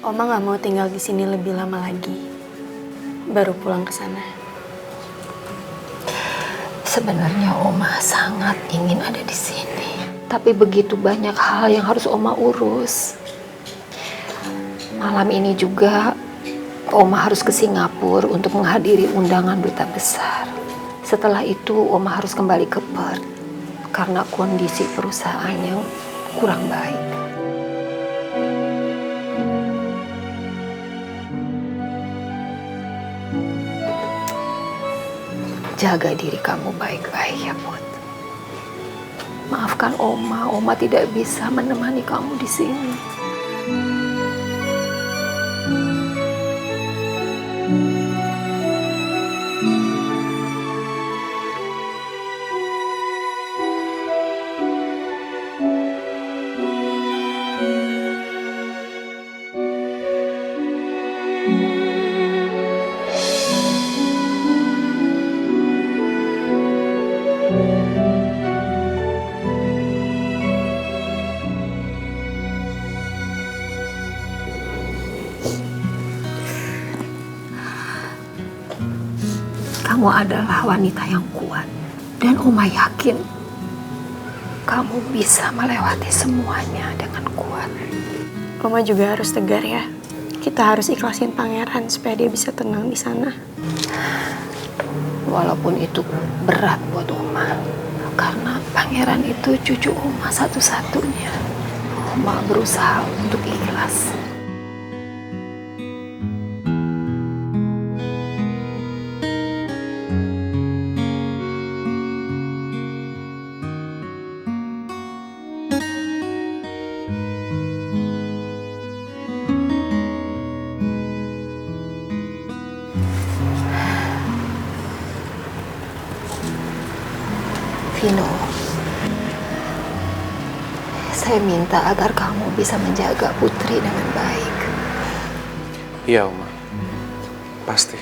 Oma nggak mau tinggal di sini lebih lama lagi. Baru pulang ke sana. Sebenarnya Oma sangat ingin ada di sini. Tapi begitu banyak hal yang harus Oma urus. Malam ini juga Oma harus ke Singapura untuk menghadiri undangan duta besar. Setelah itu Oma harus kembali ke Perth karena kondisi perusahaan yang kurang baik. Jaga diri kamu baik-baik ya, Put. Maafkan Oma tidak bisa menemani kamu di sini. Kamu adalah wanita yang kuat. Dan Oma yakin kamu bisa melewati semuanya dengan kuat. Oma juga harus tegar ya. Kita harus ikhlasin pangeran supaya dia bisa tenang di sana. Walaupun itu berat buat Oma. Karena pangeran itu cucu Oma satu-satunya. Oma berusaha untuk ikhlas. Vino, saya minta agar kamu bisa menjaga Putri dengan baik. Iya, Oma. Pasti.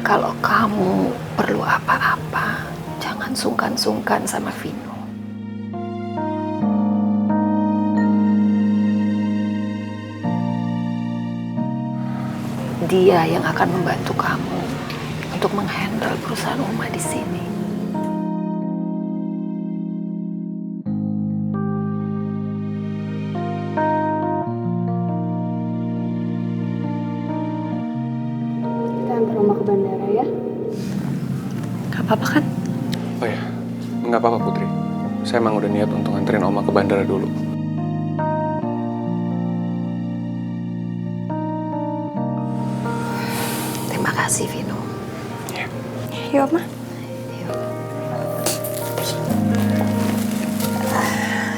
Kalau kamu perlu apa-apa, jangan sungkan-sungkan sama Vino. Dia yang akan membantu kamu untuk menghandle perusahaan Oma di sini. Kita antar Oma ke bandara ya. Gak apa-apa kan? Oh ya, nggak apa-apa Putri. Saya emang udah niat untuk nganterin Oma ke bandara dulu. Terima kasih, Vino. Iya. Yuk, Oma.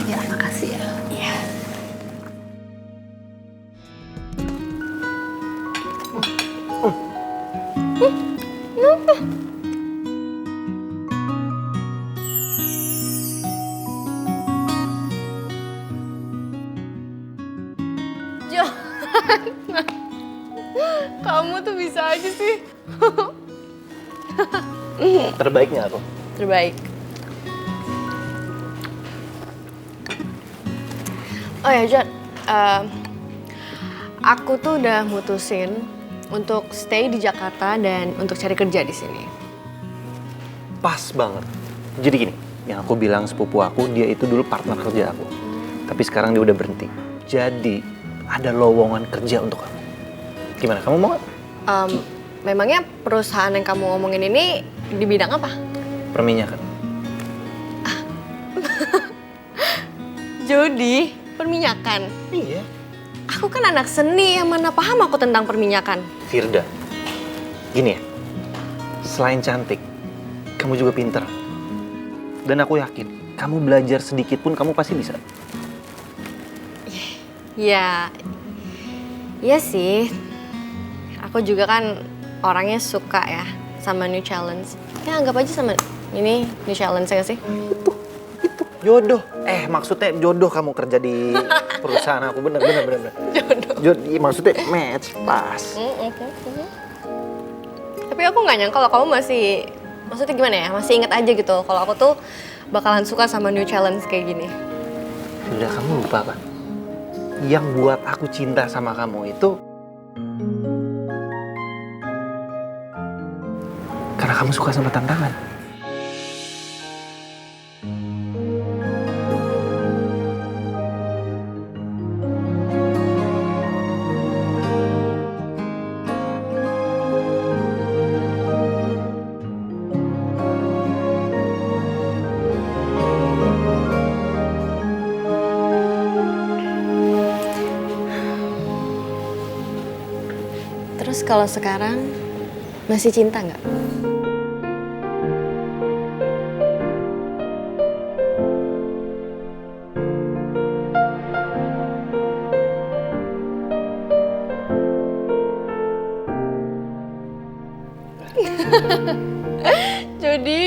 Ya, makasih ya. Iya. Kamu tuh bisa aja sih. Terbaiknya aku. Terbaik. Oh ya, Jan. Aku tuh udah mutusin untuk stay di Jakarta dan untuk cari kerja di sini. Pas banget. Jadi gini, yang aku bilang sepupu aku, dia itu dulu partner kerja aku. Tapi sekarang dia udah berhenti. Jadi, ada lowongan kerja untuk kamu. Gimana, kamu mau gak? Memangnya perusahaan yang kamu ngomongin ini di bidang apa? Perminyakan. Jody, perminyakan. Iya. Aku kan anak seni, yang mana paham aku tentang perminyakan. Firda, gini ya, selain cantik, kamu juga pinter. Dan aku yakin, kamu belajar sedikit pun kamu pasti bisa. Ya, iya sih. Aku juga kan orangnya suka ya sama new challenge. Ya anggap aja sama ini new challenge ya sih? Itu. Jodoh. Maksudnya jodoh kamu kerja di perusahaan aku. Bener. Jodoh. Maksudnya match, pas. Tapi aku nggak nyangka kalau kamu masih maksudnya gimana ya, masih inget aja gitu kalau aku tuh bakalan suka sama new challenge kayak gini. Udah, kamu lupa kan? Yang buat aku cinta sama kamu itu karena kamu suka sama tantangan. Terus kalau sekarang masih cinta nggak?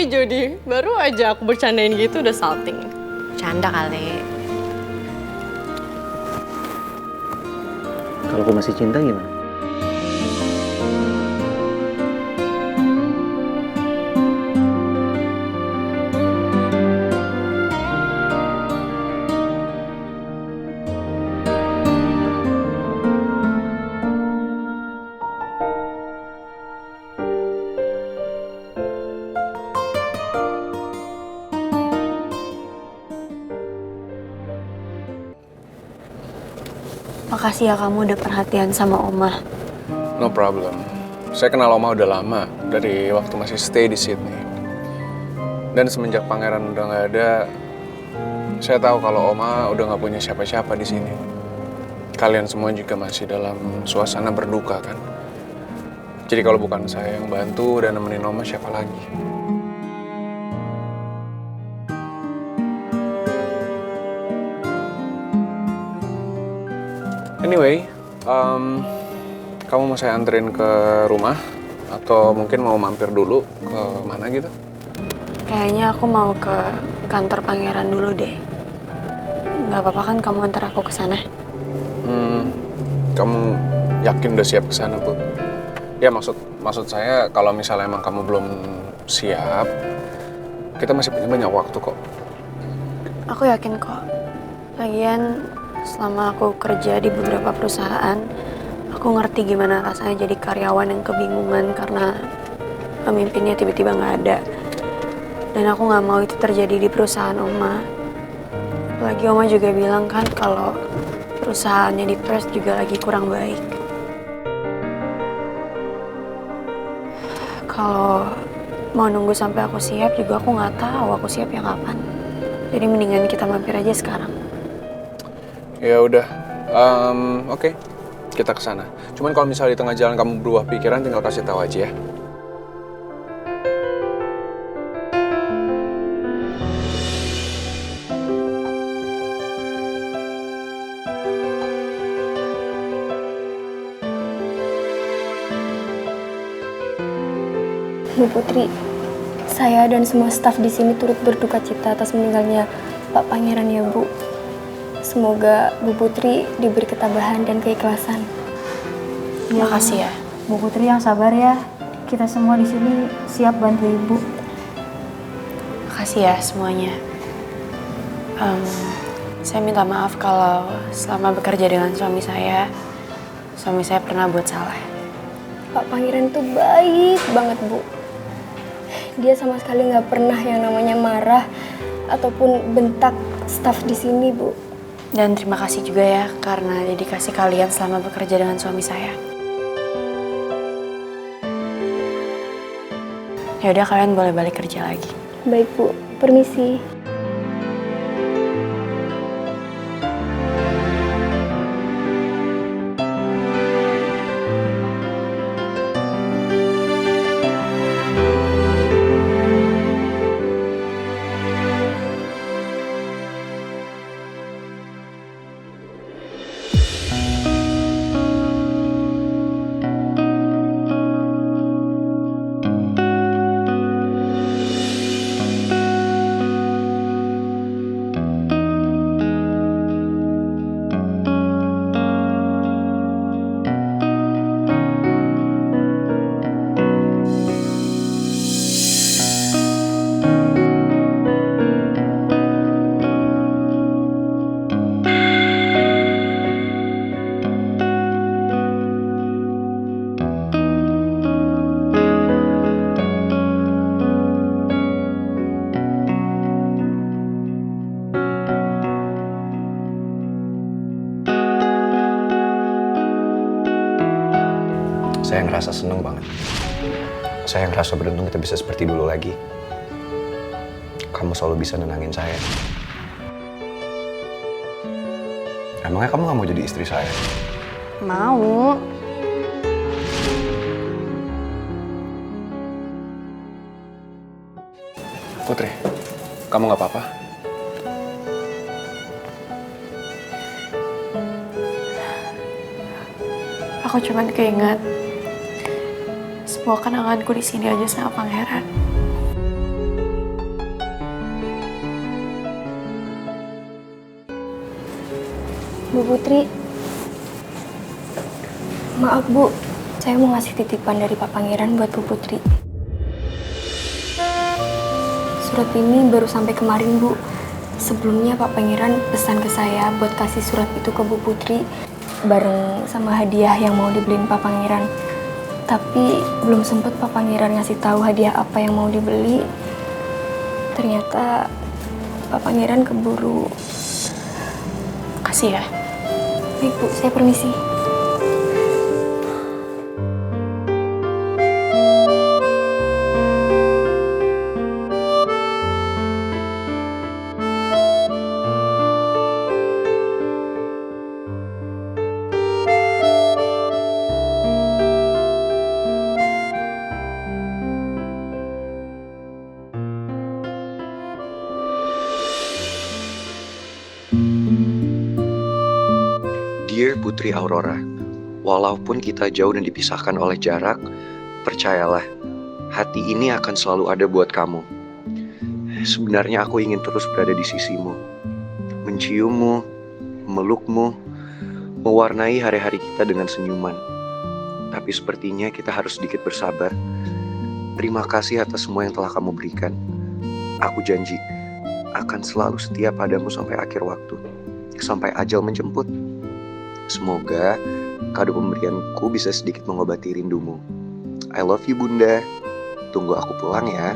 Jody, baru aja aku bercandain gitu udah salting. Canda kali. Kalau aku masih cinta gimana? Makasih ya kamu udah perhatian sama Oma. No problem. Saya kenal Oma udah lama, dari waktu masih stay di Sydney. Dan semenjak Pangeran udah nggak ada, saya tahu kalau Oma udah nggak punya siapa-siapa di sini. Kalian semua juga masih dalam suasana berduka kan. Jadi kalau bukan saya yang bantu dan nemenin Oma, siapa lagi? Anyway, kamu mau saya anterin ke rumah? Atau mungkin mau mampir dulu ke mana gitu? Kayaknya aku mau ke kantor Pangeran dulu deh. Nggak apa-apa kan kamu antar aku ke sana? Kamu yakin udah siap ke sana, Put? Ya maksud saya kalau misalnya emang kamu belum siap, kita masih punya banyak waktu kok. Aku yakin kok. Lagian selama aku kerja di beberapa perusahaan, aku ngerti gimana rasanya jadi karyawan yang kebingungan karena pemimpinnya tiba-tiba nggak ada. Dan aku nggak mau itu terjadi di perusahaan Oma. Apalagi Oma juga bilang kan kalau perusahaannya di Perth juga lagi kurang baik. Kalau mau nunggu sampai aku siap juga aku nggak tahu aku siapnya kapan. Jadi mendingan kita mampir aja sekarang. Ya udah, oke. Kita ke sana. Cuman kalau misalnya di tengah jalan kamu berubah pikiran, tinggal kasih tahu aja ya. Bu Putri, saya dan semua staf di sini turut berduka cita atas meninggalnya Pak Pangeran ya Bu. Semoga Bu Putri diberi ketabahan dan keikhlasan. Makasih ya. Bu Putri yang sabar ya. Kita semua di sini siap bantu Ibu. Makasih ya semuanya. Saya minta maaf kalau selama bekerja dengan suami saya pernah buat salah. Pak Pangeran itu baik banget Bu. Dia sama sekali nggak pernah yang namanya marah ataupun bentak staf di sini Bu. Dan terima kasih juga ya karena dedikasi kalian selama bekerja dengan suami saya. Ya udah kalian boleh balik kerja lagi. Baik Bu, permisi. Saya ngerasa seneng banget. Saya ngerasa beruntung kita bisa seperti dulu lagi. Kamu selalu bisa nenangin saya. Emangnya kamu gak mau jadi istri saya? Mau. Putri, kamu gak apa-apa? Aku cuman keinget semua kenanganku di sini aja sama pangeran. Bu Putri, maaf Bu, saya mau ngasih titipan dari Pak Pangeran buat Bu Putri. Surat ini baru sampai kemarin Bu. Sebelumnya Pak Pangeran pesan ke saya buat kasih surat itu ke Bu Putri bareng sama hadiah yang mau dibeliin Pak Pangeran. Tapi belum sempet Pak Pangeran ngasih tahu hadiah apa yang mau dibeli. Ternyata Pak Pangeran keburu. Kasih ya. Baik Bu, saya permisi. Dear Putri Aurora, walaupun kita jauh dan dipisahkan oleh jarak, percayalah, hati ini akan selalu ada buat kamu. Sebenarnya aku ingin terus berada di sisimu, menciummu, memelukmu, mewarnai hari-hari kita dengan senyuman. Tapi sepertinya kita harus sedikit bersabar. Terima kasih atas semua yang telah kamu berikan. Aku janji akan selalu setia padamu sampai akhir waktu, sampai ajal menjemput. Semoga kado pemberianku bisa sedikit mengobati rindumu. I love you Bunda. Tunggu aku pulang ya.